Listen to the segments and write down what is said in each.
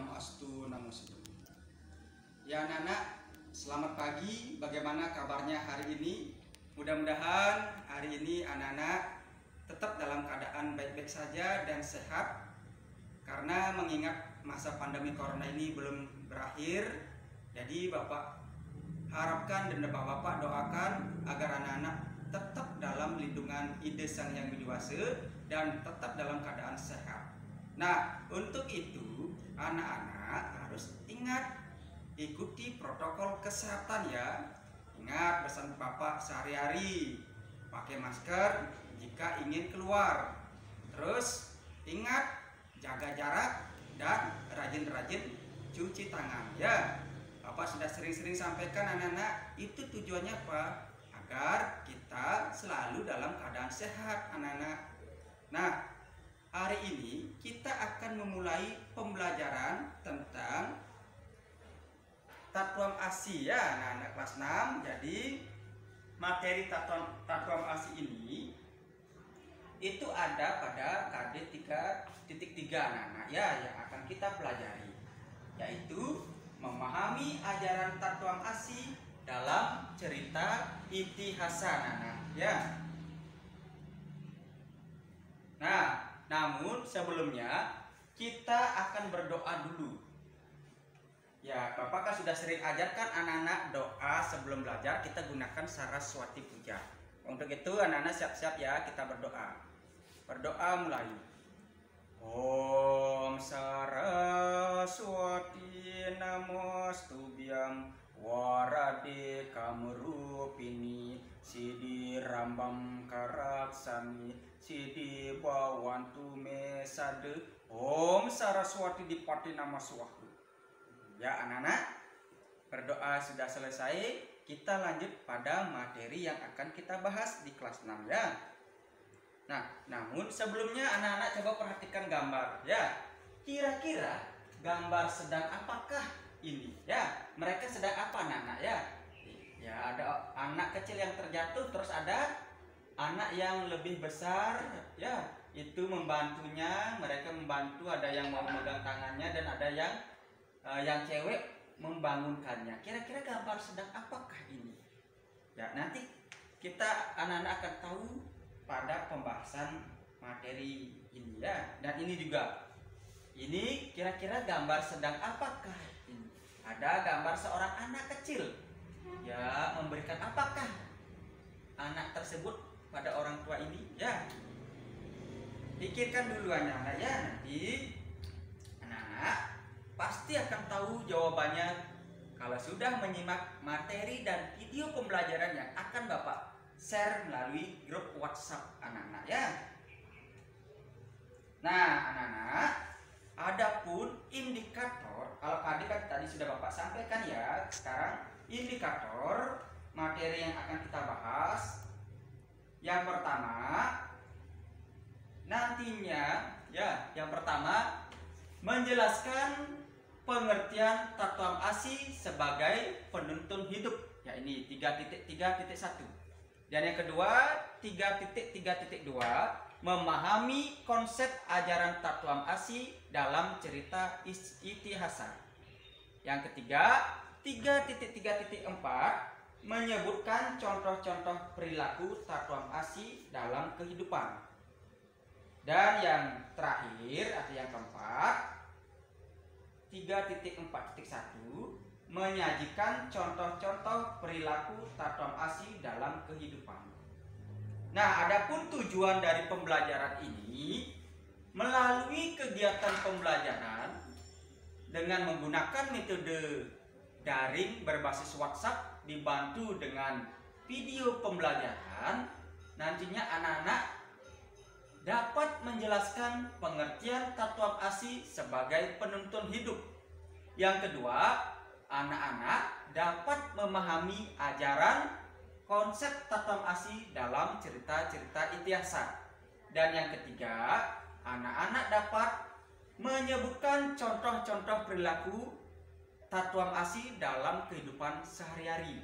Namastu Namastu. Ya anak-anak, selamat pagi. Bagaimana kabarnya hari ini? Mudah-mudahan hari ini anak-anak tetap dalam keadaan baik-baik saja dan sehat. Karena mengingat masa pandemi corona ini belum berakhir, jadi Bapak harapkan dan Bapak doakan agar anak-anak tetap dalam lindungan ide Sang Yang Widi Wasa dan tetap dalam keadaan sehat. Nah, untuk itu anak-anak harus ingat ikuti protokol kesehatan ya. Ingat pesan Bapak sehari-hari, pakai masker jika ingin keluar. Terus ingat jaga jarak dan rajin-rajin cuci tangan ya. Bapak sudah sering-sering sampaikan anak-anak, itu tujuannya apa? Agar kita selalu dalam keadaan sehat anak-anak. Nah, hari ini kita akan memulai pembelajaran tentang Tatuam ASI ya anak-anak kelas 6. Jadi materi Tatuam ASI ini itu ada pada KD 3.3 anak-anak ya yang akan kita pelajari, yaitu memahami ajaran Tatuam ASI dalam cerita Itihasa anak-anak ya. Nah, namun sebelumnya kita akan berdoa dulu. Ya, Bapak kan sudah sering ajarkan anak-anak doa sebelum belajar, kita gunakan Saraswati Puja. Untuk itu anak-anak siap-siap ya, kita berdoa. Berdoa mulai. Om Saraswati Namostubhyam Warade Kamrupini Sidi Rambam Karaksami Sidi Bawantu Mesade Om Saraswati Dipati Nama Swahu. Ya anak-anak, berdoa sudah selesai, kita lanjut pada materi yang akan kita bahas di kelas 6 ya. Nah, namun sebelumnya anak-anak coba perhatikan gambar ya. Kira-kira gambar sedang apakah ini ya? Mereka sedang apa anak-anak ya? Ya, ada anak kecil yang terjatuh, terus ada anak yang lebih besar ya, itu membantunya. Mereka membantu, ada yang mau memegang tangannya dan ada yang cewek membangunkannya. Kira-kira gambar sedang apakah ini? Ya, nanti kita anak-anak akan tahu pada pembahasan materi ini ya. Dan ini juga, ini kira-kira gambar sedang apakah ini? Ada gambar seorang anak kecil ya, memberikan apakah anak tersebut pada orang tua ini ya. Pikirkan dulu anak-anak ya, nanti anak-anak pasti akan tahu jawabannya kalau sudah menyimak materi dan video pembelajaran yang akan Bapak share melalui grup WhatsApp anak-anak ya. Nah anak-anak, adapun indikator, kalau tadi kan tadi sudah Bapak sampaikan ya, sekarang indikator materi yang akan kita bahas. Yang pertama nantinya ya, yang pertama menjelaskan pengertian Tatuam ASI sebagai penuntun hidup. Ya ini 3.3.1. Dan yang kedua 3.3.2 memahami konsep ajaran Tatuam ASI dalam cerita Itihasa. Yang ketiga 3.3.4 menyebutkan contoh-contoh perilaku Tatuam ASI dalam kehidupan. Dan yang terakhir atau yang keempat 3.4.1 menyajikan contoh-contoh perilaku Tatuam ASI dalam kehidupan. Nah, adapun tujuan dari pembelajaran ini melalui kegiatan pembelajaran dengan menggunakan metode daring berbasis WhatsApp dibantu dengan video pembelajaran, nantinya anak-anak dapat menjelaskan pengertian Tatuam ASI sebagai penuntun hidup. Yang kedua, anak-anak dapat memahami ajaran konsep Tatuam ASI dalam cerita-cerita Itihasa. Dan yang ketiga, anak-anak dapat menyebutkan contoh-contoh perilaku Tatuam ASI dalam kehidupan sehari-hari.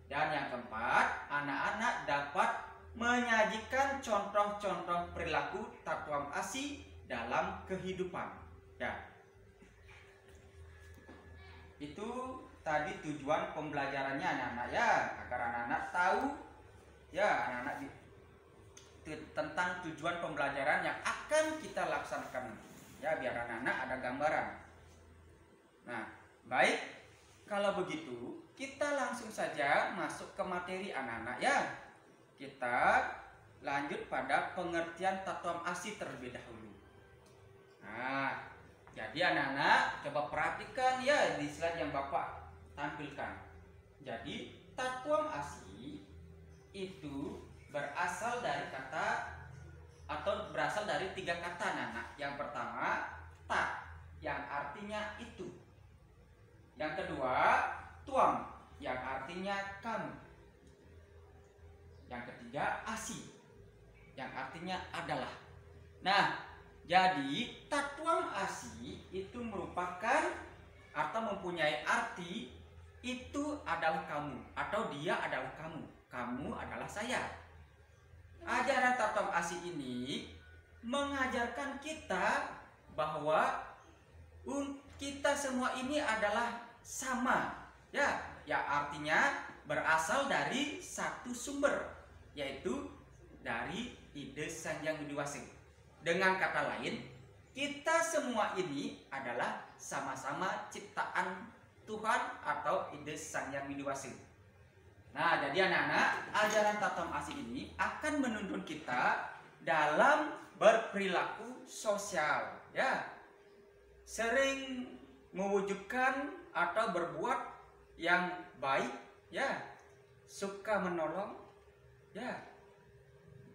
Dan yang keempat, anak-anak dapat menyajikan contoh-contoh perilaku Tatuam ASI dalam kehidupan. Ya. itu tadi tujuan pembelajarannya anak-anak ya, agar anak-anak tahu ya anak-anak tentang tujuan pembelajaran yang akan kita laksanakan ya, biar anak-anak ada gambaran. Nah, baik, kalau begitu kita langsung saja masuk ke materi anak-anak ya. Kita lanjut pada pengertian Tatuam Asi terlebih dahulu. Nah, jadi anak-anak coba perhatikan ya di slide yang Bapak tampilkan. Jadi Tatuam Asi itu berasal dari kata atau berasal dari 3 kata anak-anak. Yang pertama ta, yang artinya itu. Yang kedua tuam, yang artinya kamu. Yang ketiga asi, yang artinya adalah. Nah, jadi Tatuam Asi itu merupakan atau mempunyai arti itu adalah kamu, atau dia adalah kamu, kamu adalah saya. Ajaran Tatuam Asi ini mengajarkan kita bahwa kita semua ini adalah sama, ya artinya berasal dari satu sumber, yaitu dari ide Sang Hyang Widi Wasehe. Dengan kata lain, kita semua ini adalah sama-sama ciptaan Tuhan atau ide Sang Hyang Widi Wasehe. Nah, jadi anak-anak, ajaran Tatuam Asi ini akan menuntun kita dalam berperilaku sosial, ya. Sering mewujudkan atau berbuat yang baik, ya. Suka menolong, ya.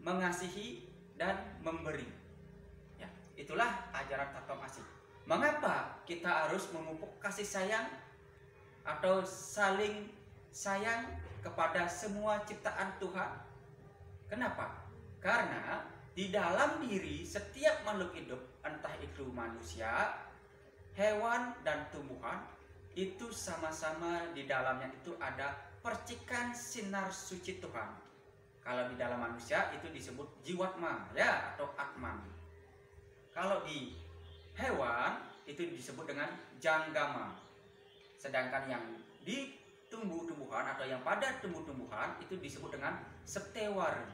Mengasihi dan memberi. Ya, itulah ajaran Tatuam Asi. Mengapa kita harus memupuk kasih sayang atau saling sayang kepada semua ciptaan Tuhan? Kenapa? Karena di dalam diri setiap makhluk hidup, entah itu manusia, hewan, dan tumbuhan, itu sama-sama di dalamnya itu ada percikan sinar suci Tuhan. Kalau di dalam manusia itu disebut jiwatma, ya, atau atman. Kalau di hewan itu disebut dengan janggama. Sedangkan yang di tumbuh-tumbuhan atau yang pada tumbuh-tumbuhan itu disebut dengan setewari.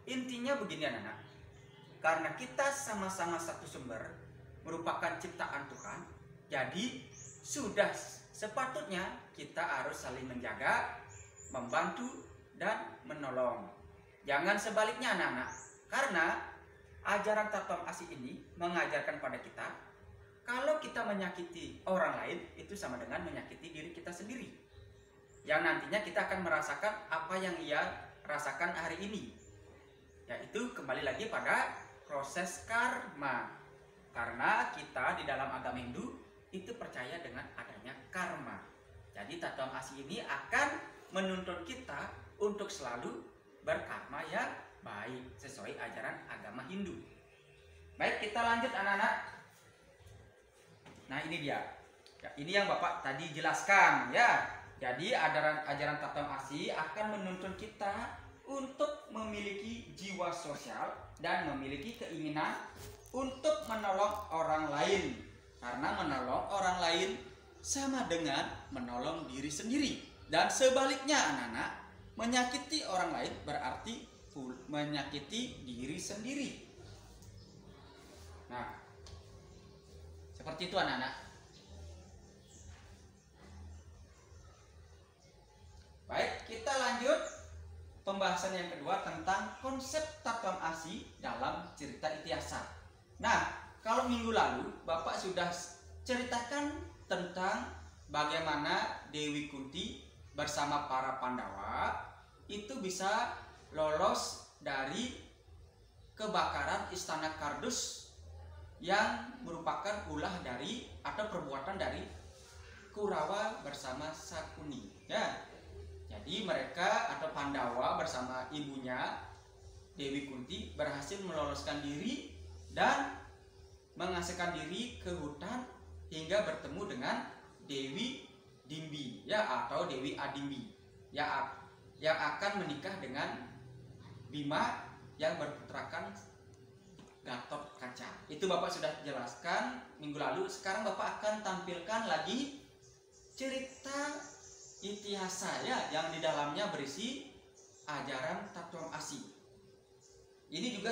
Intinya begini anak-anak, karena kita sama-sama satu sumber, merupakan ciptaan Tuhan, jadi sudah sepatutnya kita harus saling menjaga, membantu, dan menolong. Jangan sebaliknya anak-anak, karena ajaran Tatuam Asi ini mengajarkan pada kita kalau kita menyakiti orang lain itu sama dengan menyakiti diri kita sendiri, yang nantinya kita akan merasakan apa yang ia rasakan hari ini, yaitu kembali lagi pada proses karma. Karena kita di dalam agama Hindu itu percaya dengan adanya karma. Jadi Tatuam Asi ini akan menuntun kita untuk selalu berkarma yang baik sesuai ajaran agama Hindu. Baik, kita lanjut anak-anak. Nah, ini dia. Ya, ini yang Bapak tadi jelaskan ya. Jadi ajaran Tatuam Asi akan menuntun kita untuk memiliki jiwa sosial dan memiliki keinginan untuk menolong orang lain. Karena menolong orang lain sama dengan menolong diri sendiri. Dan sebaliknya anak-anak, menyakiti orang lain berarti menyakiti diri sendiri. Nah, seperti itu anak-anak. Baik, kita lanjut pembahasan yang kedua tentang konsep Tatuam Asi dalam cerita Itiasa. Nah, kalau minggu lalu Bapak sudah ceritakan tentang bagaimana Dewi Kunti bersama para Pandawa itu bisa lolos dari kebakaran istana kardus yang merupakan ulah dari atau perbuatan dari Kurawa bersama Sakuni, ya. Jadi mereka atau Pandawa bersama ibunya Dewi Kunti berhasil meloloskan diri dan mengasingkan diri ke hutan hingga bertemu dengan Dewi Dimbi, ya, atau Dewi Adimbi, ya, yang akan menikah dengan Bima yang berputrakan Gatot Kaca. Itu Bapak sudah jelaskan minggu lalu. Sekarang Bapak akan tampilkan lagi cerita itihasa ya, yang di dalamnya berisi ajaran Tatuam Asi. Ini juga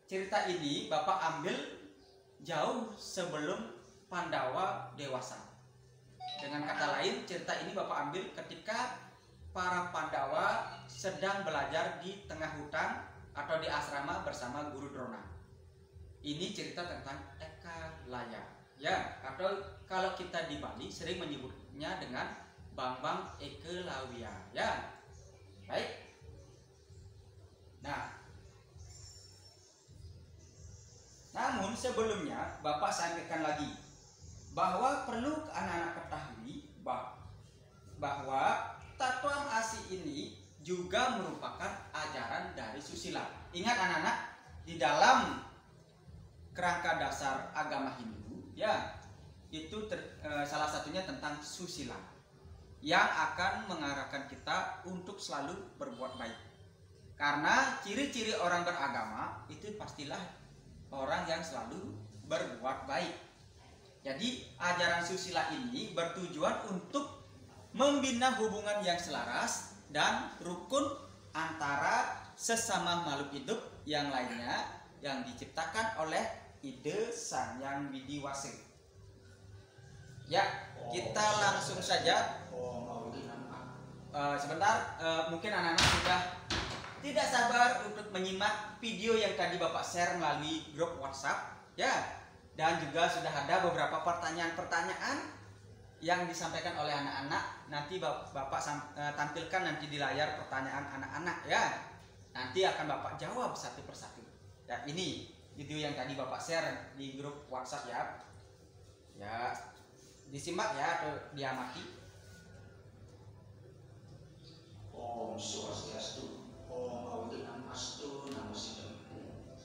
cerita ini Bapak ambil jauh sebelum Pandawa dewasa. Dengan kata lain, cerita ini Bapak ambil ketika para Pandawa sedang belajar di tengah hutan atau di asrama bersama Guru Drona. Ini cerita tentang Ekalaya ya, atau kalau kita di Bali sering menyebutnya dengan Bambang Ekelawia ya. Baik. Nah, namun sebelumnya Bapak sampaikan lagi bahwa perlu anak-anak ketahui bahwa Tatuam Asi ini juga merupakan ajaran dari susila. Ingat anak-anak, di dalam kerangka dasar agama Hindu ya, itu salah satunya tentang susila yang akan mengarahkan kita untuk selalu berbuat baik. Karena ciri-ciri orang beragama itu pastilah orang yang selalu berbuat baik. Jadi ajaran susila ini bertujuan untuk membina hubungan yang selaras dan rukun antara sesama makhluk hidup yang lainnya yang diciptakan oleh ide Sang Hyang Widiwasa. Ya, kita langsung saja. Sebentar, mungkin anak-anak sudah tidak sabar untuk menyimak video yang tadi Bapak share melalui grup WhatsApp ya, dan juga sudah ada beberapa pertanyaan-pertanyaan yang disampaikan oleh anak-anak. Nanti Bapak tampilkan nanti di layar pertanyaan anak-anak ya. Nanti akan Bapak jawab satu persatu. Dan ini video yang tadi Bapak share di grup WhatsApp ya. Ya, disimak ya atau diamati. Om Swastiastu, Om Astu, Namo Buddhaya.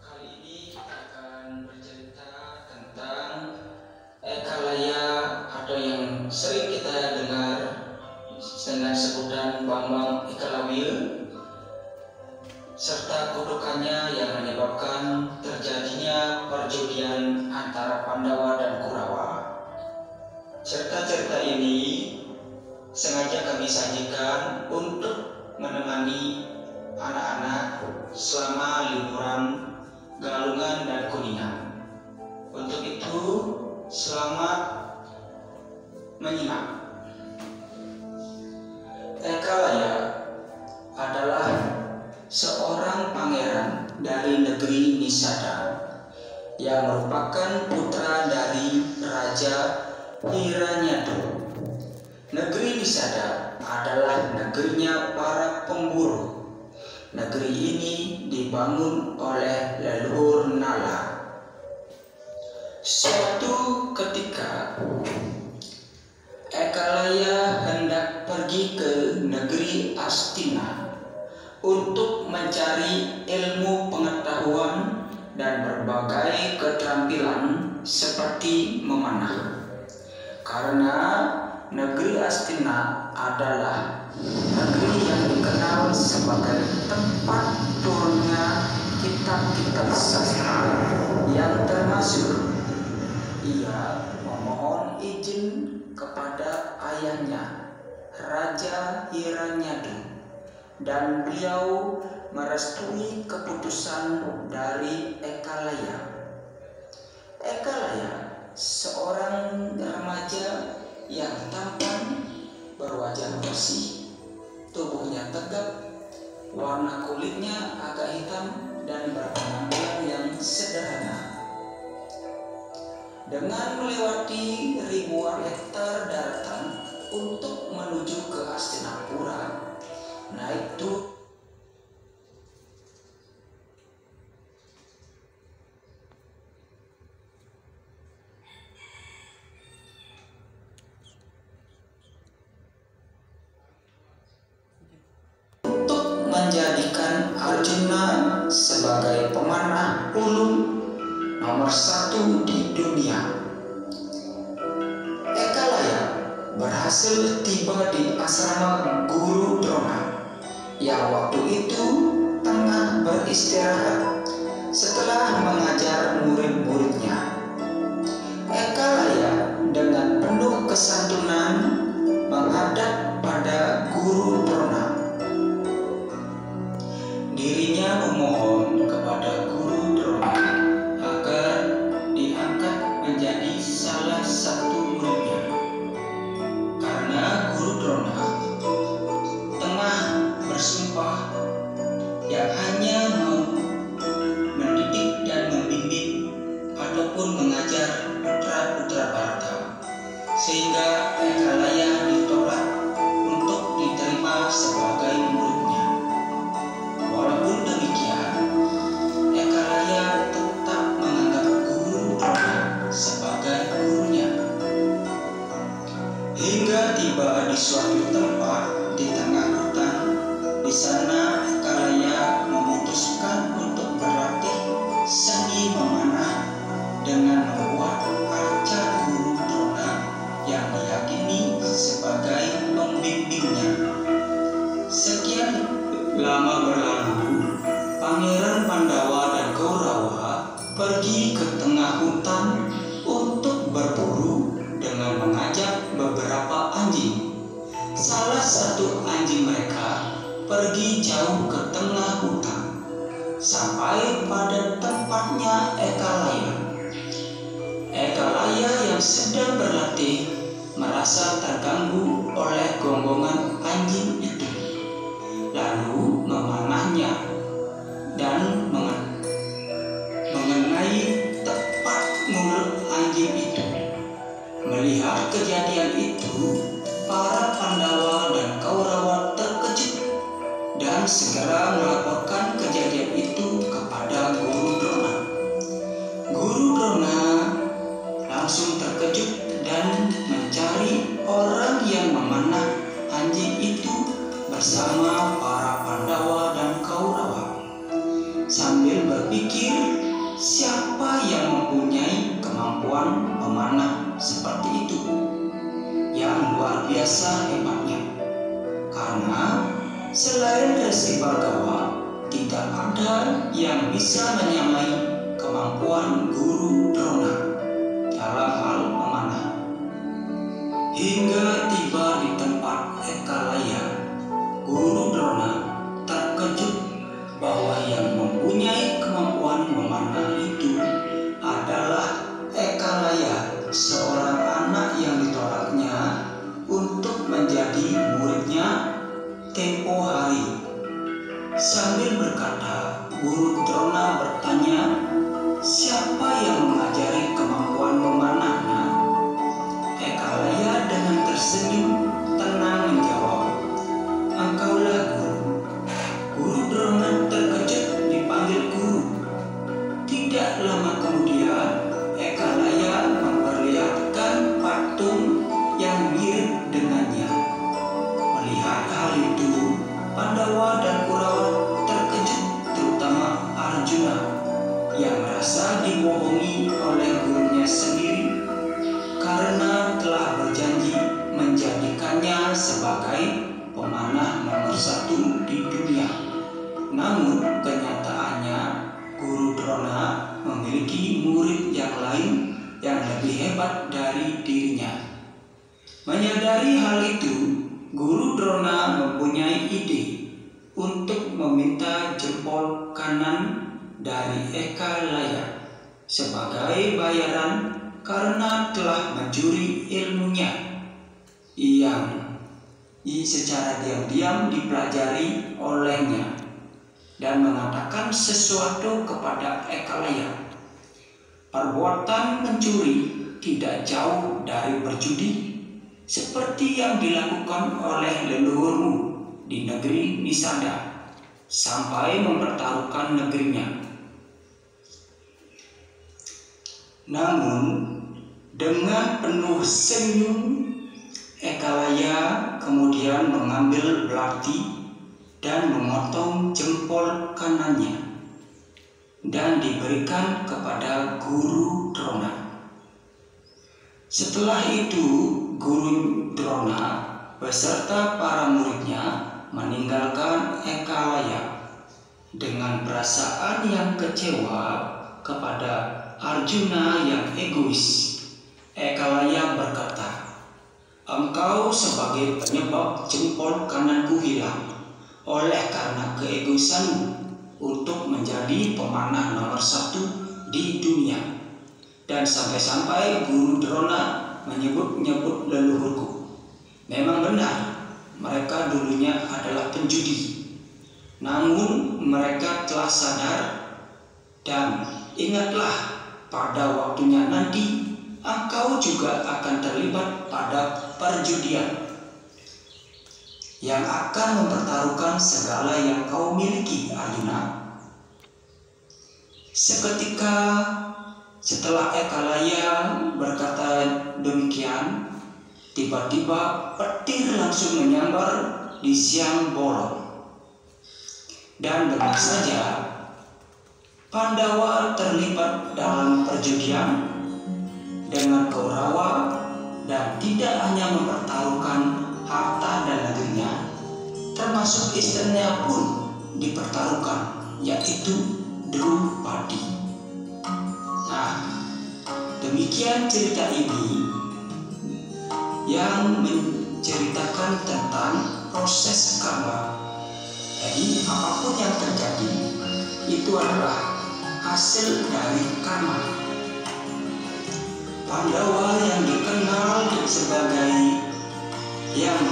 Kali ini kita akan bercerita tentang Ekalaya atau yang sering kita dengar dengan sebutan Bambang Ekalawia, serta kutukannya yang menyebabkan terjadinya perjudian antara Pandawa dan Kurawa. Cerita-cerita ini sengaja kami sajikan untuk menemani anak-anak selama liburan Galungan dan Kuningan. Untuk itu, selamat menyimak. Ekalaya adalah seorang pangeran dari negeri Nisada yang merupakan putra dari Raja Hiranyadu. Negeri Nisada adalah negerinya para pemburu. Negeri ini dibangun oleh leluhur Nala. Suatu ketika, Ekalaya hendak pergi ke negeri Astina untuk mencari ilmu pengetahuan dan berbagai keterampilan seperti memanah. Karena negeri Astina adalah negeri yang dikenal sebagai tempat turunnya kitab-kitab sastra yang termasyhur. Ia memohon izin kepada ayahnya, Raja Hiranyadu, dan beliau merestui keputusan dari Ekalaya. Ekalaya seorang remaja yang tampan, berwajah bersih, tubuhnya tegap, warna kulitnya agak hitam, dan berpenampilan yang sederhana. Dengan melewati ribuan hektar daratan untuk menuju ke Hastinapura, naik turun menjadikan Arjuna sebagai pemanah ulung nomor 1 di dunia. Ekalaya berhasil tiba di asrama Guru Drona yang waktu itu tengah beristirahat setelah mengajar murid-muridnya. Ekalaya dengan santunan menghadap pada Guru Drona. Dirinya memohon kepada Guru Drona agar diangkat menjadi salah satu muridnya, karena Guru Drona tengah bersumpah yang hanya mendidik dan membimbing ataupun mengajar putra-putra Bharata, sehingga Ekalaya ditolak untuk diterima sebagai muridnya. Walaupun demikian, Ekalaya tetap menganggap Guru Drona sebagai gurunya. Hingga tiba di suatu tempat di tengah hutan. Di sana Ekalaya memutuskan untuk berlatih seni memanah dengan membuat arca Guru Drona yang diyakini sebagai pembimbingnya. Sekian lama berlalu, Pangeran Pandawa dan Kaurawa pergi ke tengah hutan untuk berburu dengan mengajak beberapa anjing. Salah satu anjing mereka pergi jauh ke tengah hutan, sampai pada tempatnya Ekalaya. Ekalaya yang sedang berlatih merasa terganggu oleh gonggongan anjing itu, lalu memanahnya dan mengenai tepat mulut anjing itu. Melihat kejadian itu, para Pandawa dan Kaurawa terkejut dan segera melaporkan kejadian itu kepada Guru Drona. Guru Drona langsung terkejut dan mencari orang yang memanah anjing itu bersama para Pandawa dan Kaurawa. Sambil berpikir siapa yang mempunyai kemampuan memanah seperti itu, yang luar biasa hebatnya. Karena selain Resi Bhargawa, tidak ada yang bisa menyamai kemampuan Guru Drona dalam hal memanah. Hingga tiba di tempat Ekalaya, Guru Drona terkejut bahwa yang mempunyai kemampuan memanah itu adalah Ekalaya, seorang anak yang ditolaknya untuk menjadi muridnya tempo hari. Sambil berkata, Guru Drona bertanya, siapa yang mengajari kemampuan memanahnya? Ekalaya dengan tersenyum tenang menjawab, engkaulah guru. Guru Drona terkejut dipanggil guru. Tidak lama kemudian, Ekalaya memperlihatkan patung yang mirip dengannya. Melihat hal itu, Pandawa dan Kaurawa terkejut, terutama Arjuna yang merasa dibohongi oleh gurunya sendiri karena telah berjanji menjadikannya sebagai pemanah nomor 1 di dunia. Namun kenyataannya Guru Drona memiliki murid yang lain yang lebih hebat dari dirinya. Menyadari hal itu, Guru Drona mempunyai ide untuk meminta jempol kanan dari Ekalaya sebagai bayaran karena telah mencuri ilmunya yang secara diam-diam dipelajari olehnya, dan mengatakan sesuatu kepada Ekalaya. Perbuatan mencuri tidak jauh dari berjudi, seperti yang dilakukan oleh leluhurmu di negeri Nisada, sampai mempertaruhkan negerinya. Namun dengan penuh senyum, Ekalaya kemudian mengambil belati dan memotong jempol kanannya dan diberikan kepada Guru Drona. Setelah itu, Guru Drona beserta para muridnya meninggalkan Ekalaya dengan perasaan yang kecewa kepada Arjuna yang egois. Ekalaya berkata, Engkau sebagai penyebab jempol kananku hilang oleh karena keegoisanmu untuk menjadi pemanah nomor 1 di dunia. Dan sampai-sampai guru Drona menyebut-nyebut leluhurku. Memang benar, mereka dulunya adalah penjudi. Namun mereka telah sadar, dan ingatlah pada waktunya nanti engkau juga akan terlibat pada perjudian yang akan mempertaruhkan segala yang kau miliki, Arjuna. Seketika setelah Ekalaya berkata demikian, tiba-tiba petir langsung menyambar di siang bolong. Dan benar saja, Pandawa terlibat dalam perjudian dengan Kaurawa, dan tidak hanya mempertaruhkan harta dan negerinya, termasuk istrinya pun dipertaruhkan, yaitu Drupadi. Nah, demikian cerita ini yang menceritakan tentang proses karma. Jadi apapun yang terjadi itu adalah hasil dari karma. Pandawa yang dikenal sebagai yang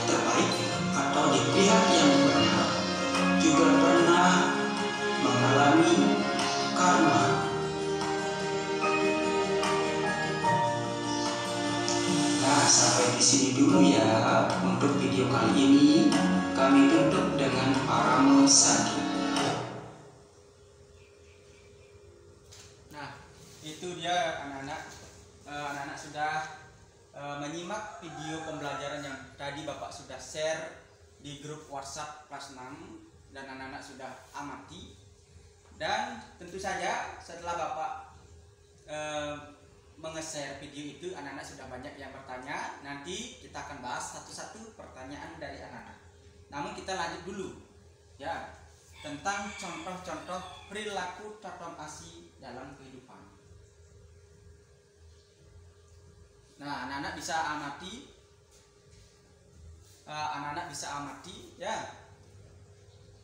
terbaik atau di pihak yang benar juga pernah mengalami karma. Nah, sampai di sini dulu ya untuk video kali ini. Kami tutup dengan Paramo Sadi. Nah, itu dia anak-anak. Anak-anak sudah menyimak video pembelajaran yang tadi Bapak sudah share di grup WhatsApp kelas 6 dan anak-anak sudah amati. Dan tentu saja setelah Bapak menge-share video itu, anak-anak sudah banyak yang bertanya. Nanti kita akan bahas satu-satu pertanyaan dari anak-anak. Namun kita lanjut dulu ya tentang contoh-contoh perilaku tatom asi dalam kehidupan. Nah, anak-anak bisa amati, ya.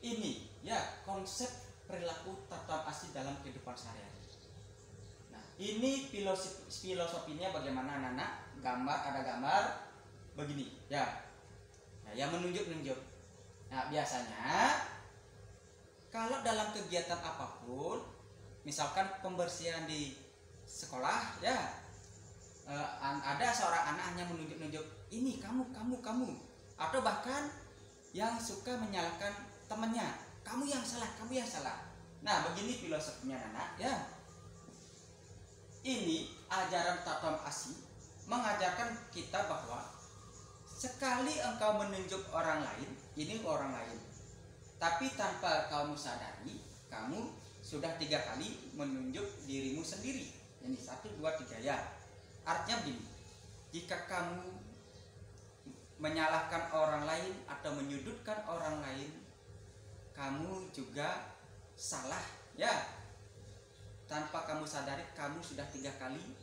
Ini ya konsep perilaku tatom asi dalam kehidupan sehari-hari. Nah, ini filosofinya bagaimana anak-anak? Ada gambar begini, ya. Nah, yang menunjuk-nunjuk. Nah, biasanya kalau dalam kegiatan apapun, misalkan pembersihan di sekolah, ya, ada seorang anak hanya menunjuk-nunjuk, ini kamu, atau bahkan yang suka menyalahkan temannya, kamu yang salah. Nah, begini filosofinya anak, ya. Ini ajaran tatom asi mengajarkan kita bahwa sekali engkau menunjuk orang lain, ini orang lain, tapi tanpa kamu sadari, kamu sudah 3 kali menunjuk dirimu sendiri. Ini 1, 2, 3 ya. Artinya begini, jika kamu menyalahkan orang lain atau menyudutkan orang lain, kamu juga salah ya. Tanpa kamu sadari, kamu sudah 3 kali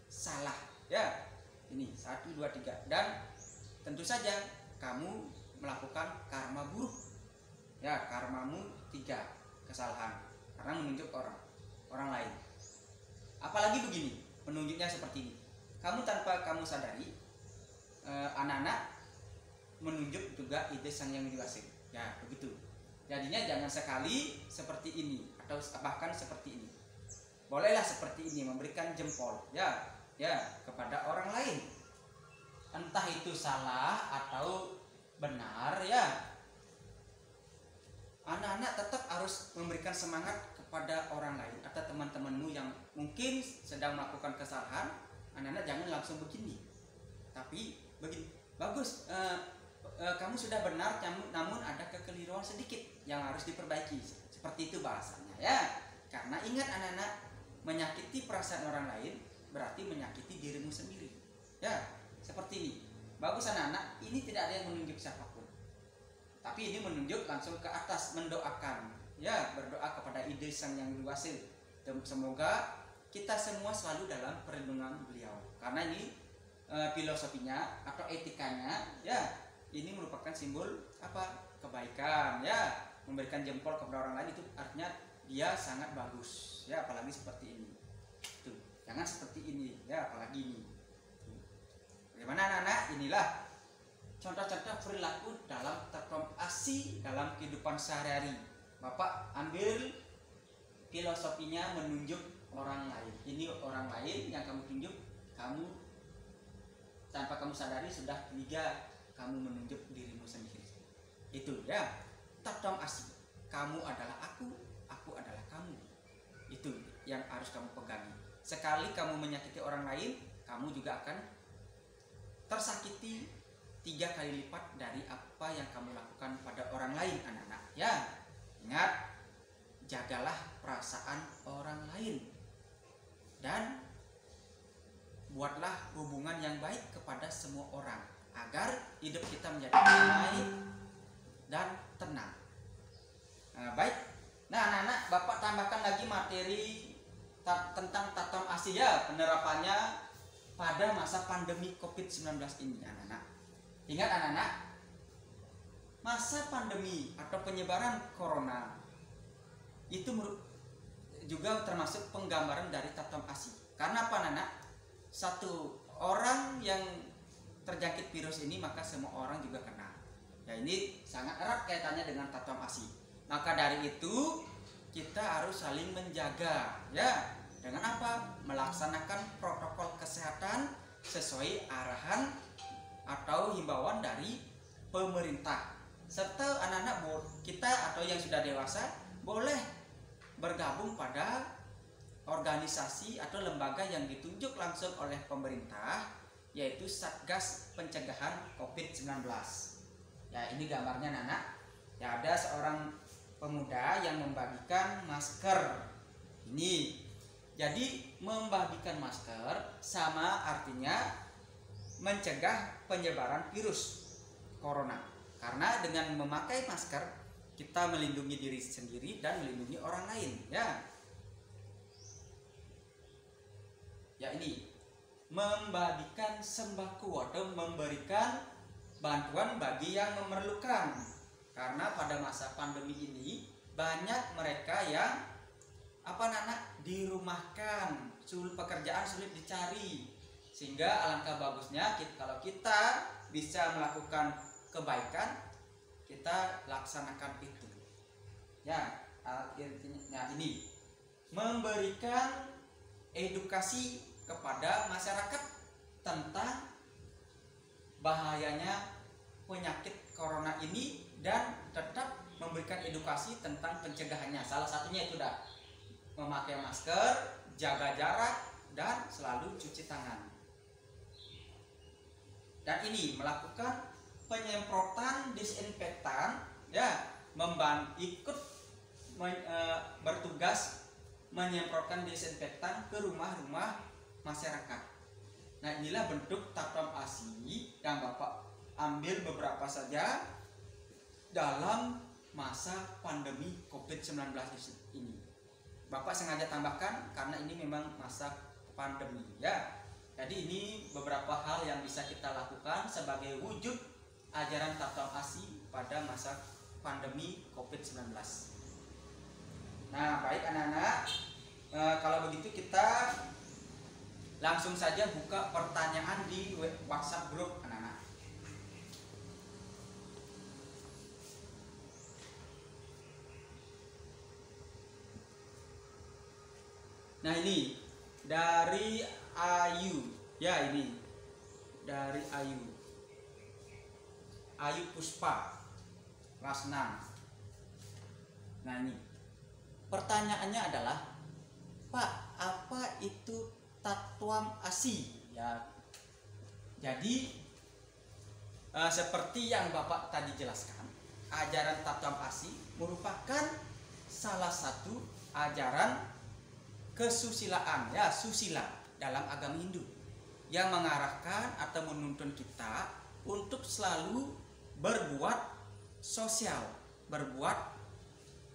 salah ya. Ini 1, 2, 3. Dan tentu saja kamu melakukan karma buruk ya, karmamu 3 kesalahan karena menunjuk orang lain. Apalagi begini, menunjuknya seperti ini, kamu tanpa kamu sadari, anak-anak menunjuk juga ide sang yang diwasir ya, begitu. Jadinya jangan sekali seperti ini atau bahkan seperti ini. Bolehlah seperti ini, memberikan jempol ya kepada orang lain, entah itu salah atau benar ya. Anak-anak tetap harus memberikan semangat kepada orang lain atau teman-temanmu yang mungkin sedang melakukan kesalahan. Anak-anak jangan langsung begini, tapi begini, bagus, kamu sudah benar, namun ada kekeliruan sedikit yang harus diperbaiki. Seperti itu bahasanya ya. Karena ingat anak-anak, menyakiti perasaan orang lain berarti menyakiti dirimu sendiri ya. Seperti ini, bagus anak-anak, ini tidak ada yang menunjuk siapapun, tapi ini menunjuk langsung ke atas, mendoakan ya, berdoa kepada ide sang yang diwasil. Semoga kita semua selalu dalam perlindungan beliau, karena ini filosofinya atau etikanya, ya ini merupakan simbol apa? Kebaikan, ya memberikan jempol kepada orang lain itu artinya dia sangat bagus, ya apalagi seperti ini. Tuh, jangan seperti ini, ya apalagi ini. Tuh. Bagaimana anak-anak? Inilah contoh-contoh perilaku dalam tatom asi dalam kehidupan sehari-hari. Bapak ambil filosofinya menunjuk orang lain. Ini orang lain yang kamu tunjuk, kamu tanpa kamu sadari sudah tiga kamu menunjuk dirimu sendiri. Itu ya, tatom asi. Kamu adalah aku adalah kamu. Itu yang harus kamu pegangi. Sekali kamu menyakiti orang lain, kamu juga akan tersakiti 3 kali lipat dari apa yang kamu lakukan pada orang lain, anak-anak. Ya, ingat, jagalah perasaan orang lain dan buatlah hubungan yang baik kepada semua orang agar hidup kita menjadi damai dan tenang. Baik. Nah, anak-anak, Bapak tambahkan lagi materi tentang tatom asi, ya, penerapannya pada masa pandemi COVID-19 ini, anak-anak. Ingat anak-anak, masa pandemi atau penyebaran corona itu juga termasuk penggambaran dari tatom asi. Karena apa anak-anak? Satu orang yang terjangkit virus ini maka semua orang juga kena. Ya ini sangat erat kaitannya dengan tatom asi. Maka dari itu kita harus saling menjaga, ya. Dengan apa? Melaksanakan protokol kesehatan sesuai arahan atau himbauan dari pemerintah. Serta anak-anak kita atau yang sudah dewasa boleh bergabung pada organisasi atau lembaga yang ditunjuk langsung oleh pemerintah, yaitu Satgas Pencegahan COVID-19. Ya, ini gambarnya anak-anak. Ya, ada seorang pemuda yang membagikan masker. Ini. Jadi membagikan masker sama artinya mencegah penyebaran virus corona. Karena dengan memakai masker kita melindungi diri sendiri dan melindungi orang lain, ya. Ya ini membagikan sembako atau memberikan bantuan bagi yang memerlukan. Karena pada masa pandemi ini banyak mereka yang dirumahkan, pekerjaan sulit dicari. Sehingga alangkah bagusnya kalau kita bisa melakukan kebaikan, kita laksanakan itu. Ya, intinya ini memberikan edukasi kepada masyarakat tentang bahayanya penyakit corona ini dan tetap memberikan edukasi tentang pencegahannya. Salah satunya itu dah memakai masker, jaga jarak, dan selalu cuci tangan. Dan ini melakukan penyemprotan disinfektan, ya, bertugas menyemprotkan disinfektan ke rumah-rumah masyarakat. Nah, inilah bentuk tatom asi yang Bapak ambil beberapa saja dalam masa pandemi COVID-19 ini. Bapak sengaja tambahkan karena ini memang masa pandemi, ya. Jadi ini beberapa hal yang bisa kita lakukan sebagai wujud ajaran tatom asi pada masa pandemi COVID-19. Nah, baik anak-anak, kalau begitu kita langsung saja buka pertanyaan di WhatsApp grup anak-anak. Nah, ini dari Ayu, ya, ini dari Ayu Puspa kelas 6. Nah, ini pertanyaannya adalah, Pak, apa itu tatom asi? Ya, jadi seperti yang Bapak tadi jelaskan, ajaran tatom asi merupakan salah satu ajaran kesusilaan, ya, susila dalam agama Hindu yang mengarahkan atau menuntun kita untuk selalu berbuat sosial, berbuat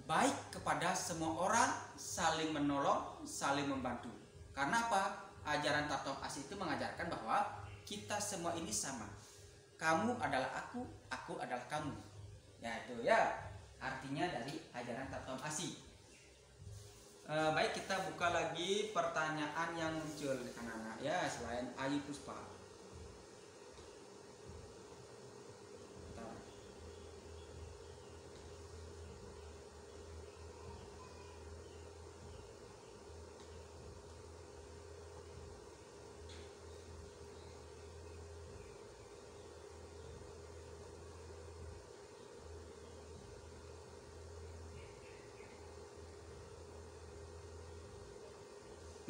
baik kepada semua orang, saling menolong, saling membantu. Karena apa? Ajaran tatom asi itu mengajarkan bahwa kita semua ini sama. Kamu adalah aku adalah kamu. Ya itu ya artinya dari ajaran Tatuam Asi. Baik, kita buka lagi pertanyaan yang muncul anak-anak ya selain Ayu Puspa.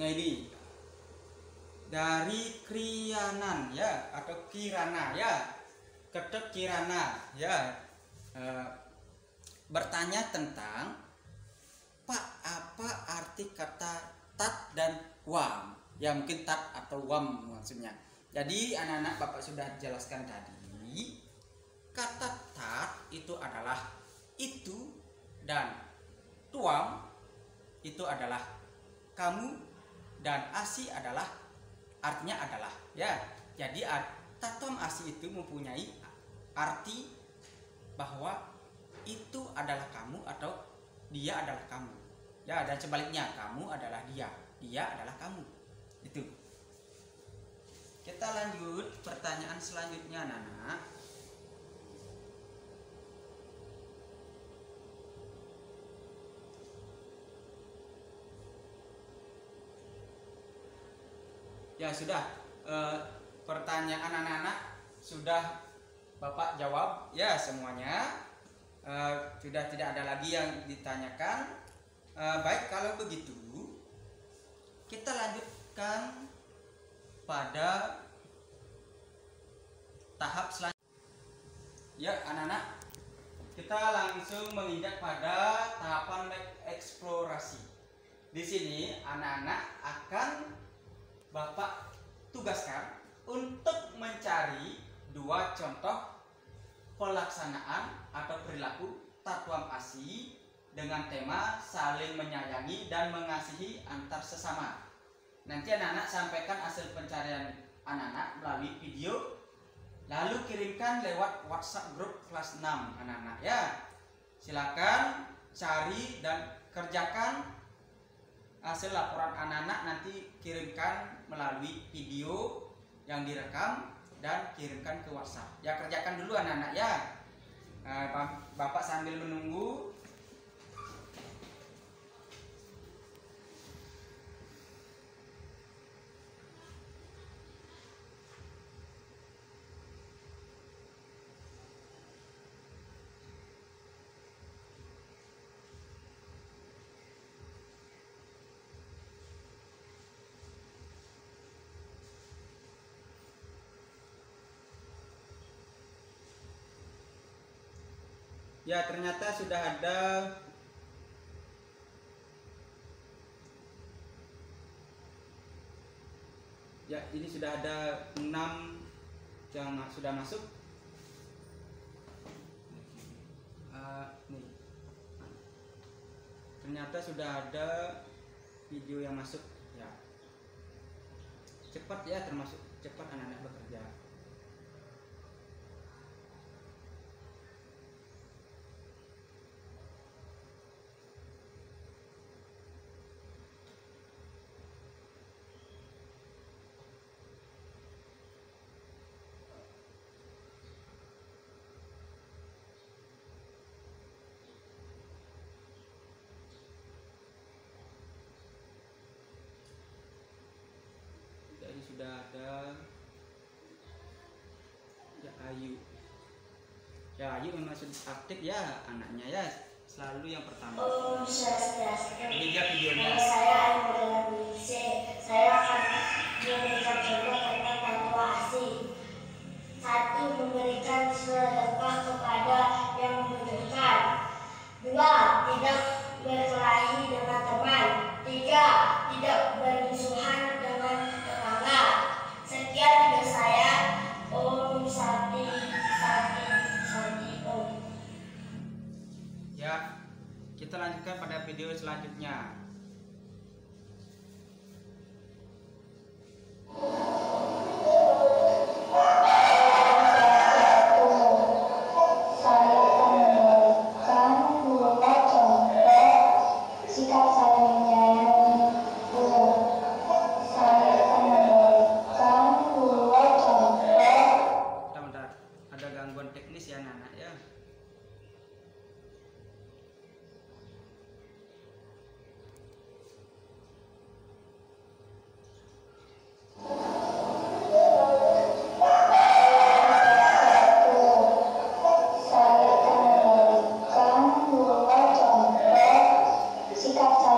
Nah ini dari Krianan ya atau Kirana ya, Ketek Kirana ya, bertanya tentang Pak, apa arti kata tat dan wam? Ya mungkin tat atau wam maksudnya. Jadi anak-anak Bapak sudah jelaskan tadi, kata tat itu adalah itu dan tuam itu adalah kamu dan asi adalah artinya adalah ya. Jadi Tatuam Asi itu mempunyai arti bahwa itu adalah kamu atau dia adalah kamu ya, dan sebaliknya kamu adalah dia adalah kamu. Itu. Kita lanjut pertanyaan selanjutnya anak-anak. Ya sudah, pertanyaan anak-anak sudah Bapak jawab ya semuanya. Sudah tidak ada lagi yang ditanyakan. Baik, kalau begitu kita lanjutkan pada tahap selanjutnya. Ya anak-anak, kita langsung menginjak pada tahapan eksplorasi. Di sini anak-anak akan Bapak tugaskan untuk mencari 2 contoh pelaksanaan atau perilaku Tatuam Asi dengan tema saling menyayangi dan mengasihi antar sesama. Nanti anak-anak sampaikan hasil pencarian anak-anak melalui video, lalu kirimkan lewat WhatsApp grup kelas 6 anak-anak ya. Silakan cari dan kerjakan hasil laporan anak-anak, nanti kirimkan melalui video yang direkam dan kirimkan ke WhatsApp. Ya kerjakan dulu anak-anak ya. Bapak sambil menunggu. Ya ternyata sudah ada ya, ini sudah ada 6 yang sudah masuk. Nih. Ternyata sudah ada video yang masuk ya. Cepat ya, termasuk cepat anak-anak bekerja. Sudah ada ya Ayu. Ya Ayu memang sudah aktif ya anaknya ya, selalu yang pertama. Ini dia videonya. Saya Ayu Ningsih. Saya akan memberikan contoh tentang Tatuam Asi. 1. Memberikan sedekah kepada yang membutuhkan. 2. Tidak berkelahi dengan teman. 3. Tidak bermusuhan dengan tetangga. Sekian video saya. Om Santi Om. Ya, kita lanjutkan pada video selanjutnya.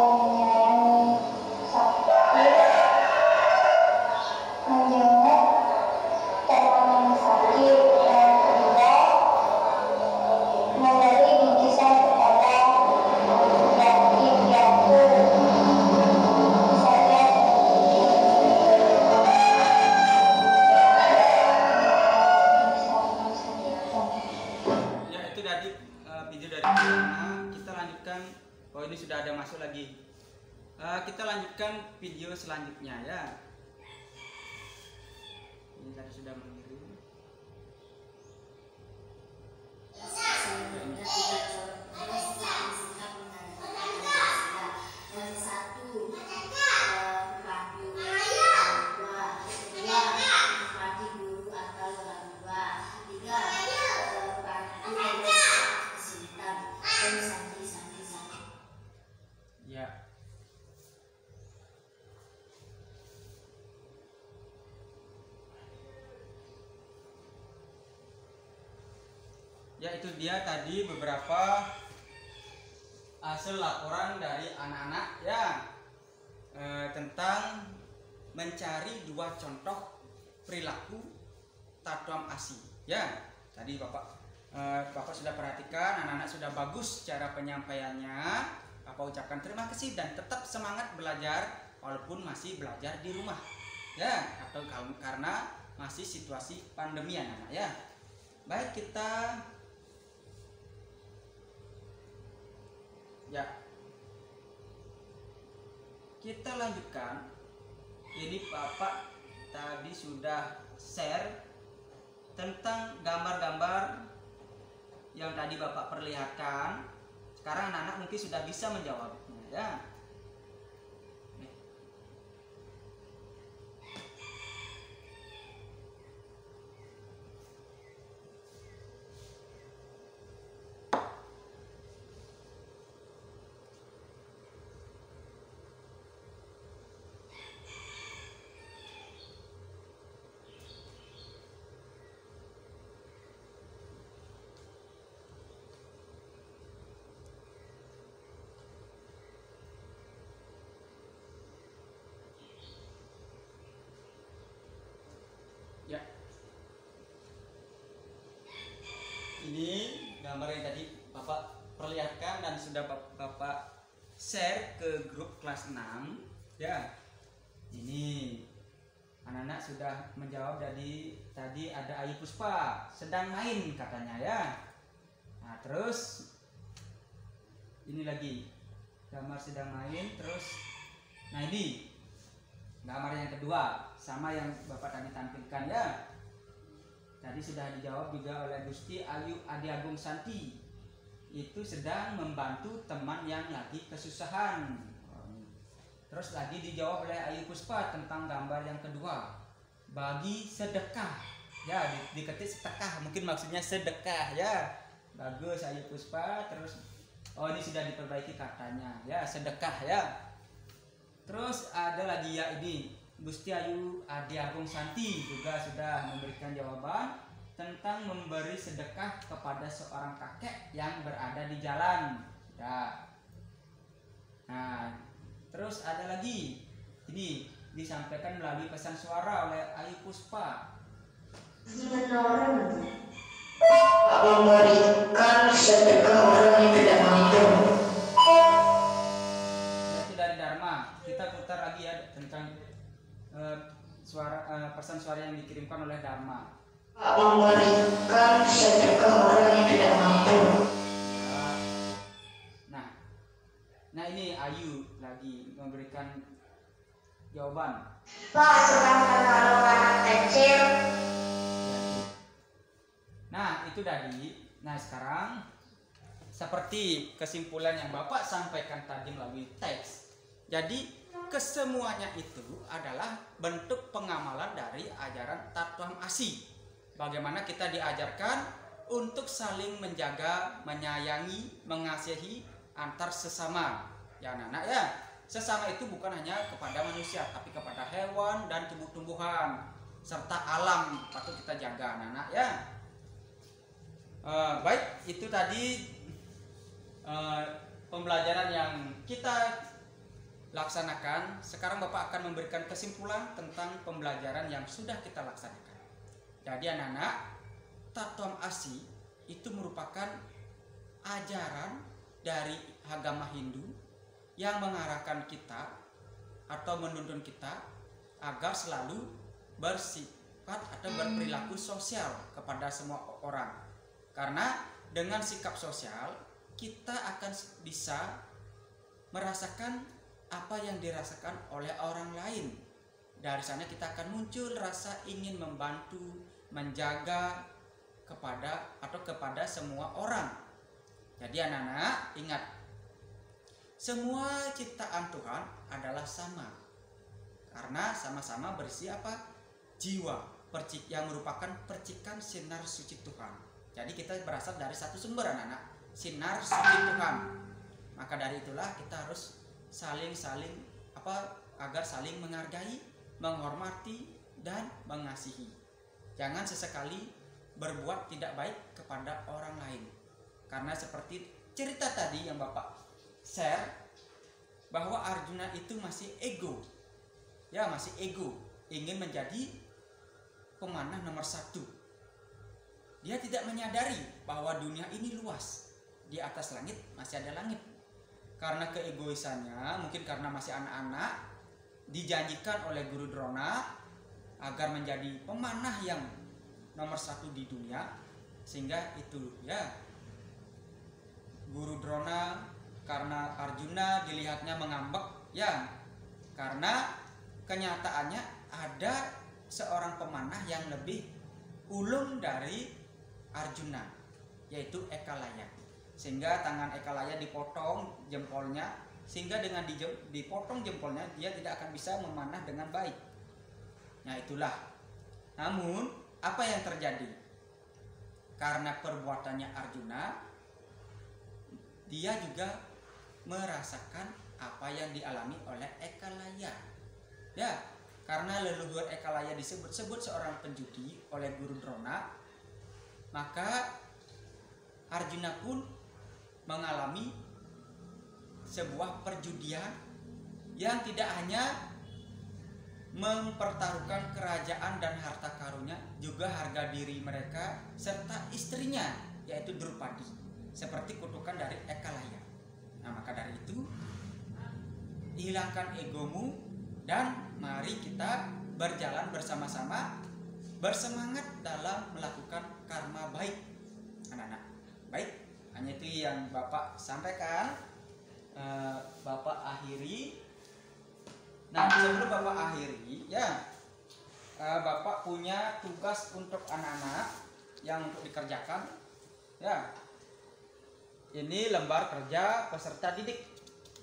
menyayangi sakit, menjenguk teman yang sakit, dan kedua memberi bingkisan kepada yatim piatu. Saya Ya, itu tadi video dari Fiona. Kita lanjutkan. Oh, ini sudah ada masuk lagi. Kita lanjutkan video selanjutnya ya. Ini tadi sudah mengirim. Ya. Ya, itu dia tadi beberapa hasil laporan dari anak-anak ya tentang mencari dua contoh perilaku Tatuam ASI ya. Tadi Bapak sudah perhatikan, anak-anak sudah bagus cara penyampaiannya. Bapak ucapkan terima kasih dan tetap semangat belajar walaupun masih belajar di rumah ya, atau karena masih situasi pandemi anak-anak ya. Baik, kita lanjutkan. Ini Bapak tadi sudah share tentang gambar-gambar yang tadi Bapak perlihatkan. Sekarang anak-anak mungkin sudah bisa menjawabnya ya. Ya. Ini gambar yang tadi Bapak perlihatkan dan sudah Bapak share ke grup kelas 6 ya. Ini anak-anak sudah menjawab. Tadi ada Ayu Puspa sedang main katanya ya. Nah, terus ini lagi gambar sedang main. Terus nah, ini gambar yang kedua sama yang Bapak tadi tampilkan ya. Tadi sudah dijawab juga oleh Gusti Ayu Adi Agung Santi. Itu sedang membantu teman yang lagi kesusahan. Terus lagi dijawab oleh Ayu Puspa tentang gambar yang kedua, bagi sedekah. Ya, diketik sedekah, mungkin maksudnya sedekah ya. Bagus Ayu Puspa. Terus ini sudah diperbaiki katanya ya, sedekah ya. Terus ada lagi ya, ini Gusti Ayu Adi Agung Santi juga sudah memberikan jawaban tentang memberi sedekah kepada seorang kakek yang berada di jalan ya. Nah, terus ada lagi, ini disampaikan melalui pesan suara oleh Ayu Puspa. Memberikan sedekah orang yang tidak mampu. Itu dari Dharma. Kita putar lagi ya tentang pesan suara yang dikirimkan oleh Dharma. Memberikan sedekah orang yang tidak mampu. Nah ini Ayu lagi memberikan jawaban. Pak, sedangkan kalau anak kecil. Nah itu tadi. Nah sekarang seperti kesimpulan yang Bapak sampaikan tadi melalui teks. Jadi kesemuanya itu adalah bentuk pengamalan dari ajaran Tatuam ASI. Bagaimana kita diajarkan untuk saling menjaga, menyayangi, mengasihi antar sesama. Ya anak-anak ya, sesama itu bukan hanya kepada manusia, tapi kepada hewan dan tumbuh-tumbuhan serta alam patut kita jaga anak-anak ya. Baik, itu tadi pembelajaran yang kita laksanakan. Sekarang Bapak akan memberikan kesimpulan tentang pembelajaran yang sudah kita laksanakan. Jadi anak-anak, Tattvam Asi itu merupakan ajaran dari agama Hindu yang mengarahkan kita atau menuntun kita agar selalu bersifat atau berperilaku sosial kepada semua orang. Karena dengan sikap sosial kita akan bisa merasakan apa yang dirasakan oleh orang lain. Dari sana kita akan muncul rasa ingin membantu, menjaga kepada semua orang. Jadi anak-anak ingat, semua ciptaan Tuhan adalah sama. Karena sama-sama berisi apa? Jiwa, yang merupakan percikan sinar suci Tuhan. Jadi kita berasal dari satu sumber anak-anak, sinar suci Tuhan. Maka dari itulah kita harus agar saling menghargai, menghormati dan mengasihi. Jangan sesekali berbuat tidak baik kepada orang lain. Karena seperti cerita tadi yang Bapak share, bahwa Arjuna itu masih ego. Ya, masih ego, ingin menjadi pemanah nomor 1. Dia tidak menyadari bahwa dunia ini luas. Di atas langit masih ada langit. Karena keegoisannya, mungkin karena masih anak-anak, dijanjikan oleh Guru Drona agar menjadi pemanah yang nomor 1 di dunia. Sehingga itu ya, Guru Drona karena Arjuna dilihatnya mengambek ya, karena kenyataannya ada seorang pemanah yang lebih ulung dari Arjuna, yaitu Ekalaya. Sehingga tangan Ekalaya dipotong jempolnya, sehingga dengan dipotong jempolnya dia tidak akan bisa memanah dengan baik. Nah itulah. Namun apa yang terjadi? Karena perbuatannya Arjuna, dia juga merasakan apa yang dialami oleh Ekalaya. Ya, karena leluhur Ekalaya disebut-sebut seorang penjudi oleh Guru Drona, maka Arjuna pun mengalami sebuah perjudian yang tidak hanya mempertaruhkan kerajaan dan harta karunnya, juga harga diri mereka serta istrinya, yaitu Drupadi, seperti kutukan dari Ekalaya. Nah maka dari itu, hilangkan egomu dan mari kita berjalan bersama-sama, bersemangat dalam melakukan karma baik. Anak-anak, baik, hanya itu yang Bapak sampaikan. Bapak akhiri. Nah sebelum Bapak akhiri ya, Bapak punya tugas untuk anak-anak yang untuk dikerjakan ya. Ini lembar kerja peserta didik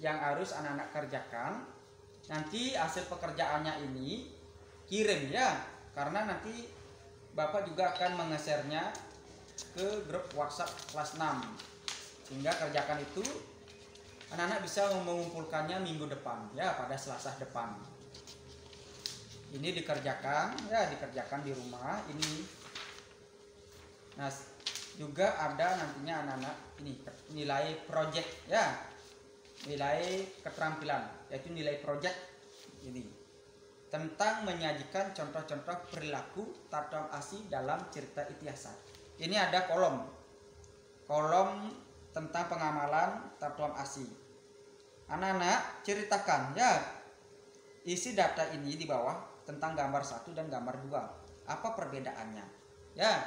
yang harus anak-anak kerjakan. Nanti hasil pekerjaannya ini kirim ya, karena nanti Bapak juga akan menge-share-nya ke grup WhatsApp kelas 6. Sehingga kerjakan itu anak-anak bisa mengumpulkannya minggu depan ya, pada Selasa depan. Ini dikerjakan ya, dikerjakan di rumah ini. Nah juga ada nantinya anak-anak ini nilai project ya, nilai keterampilan, yaitu nilai project ini tentang menyajikan contoh-contoh perilaku Tattvam Asi dalam cerita Ityasa. Ini ada kolom tentang pengamalan Tattvam Asi. Anak-anak ceritakan ya, isi data ini di bawah tentang gambar 1 dan gambar 2. Apa perbedaannya? Ya,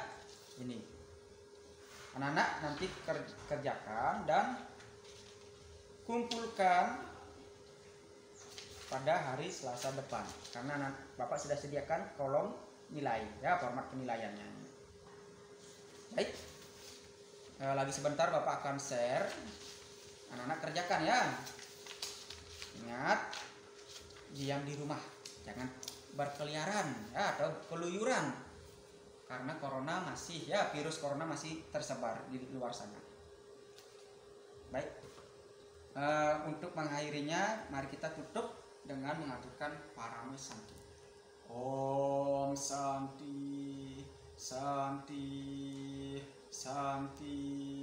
ini. Anak-anak nanti kerjakan dan kumpulkan pada hari Selasa depan. Karena Bapak sudah sediakan kolom nilai ya, format penilaiannya. Baik. Lagi sebentar Bapak akan share. Anak-anak kerjakan ya. Ingat, diam di rumah, jangan berkeliaran ya, atau keluyuran. Karena corona masih ya, virus corona masih tersebar di luar sana. Baik, untuk mengakhirinya mari kita tutup dengan mengaturkan Parame Santi. Om Santi, Santi, Santi.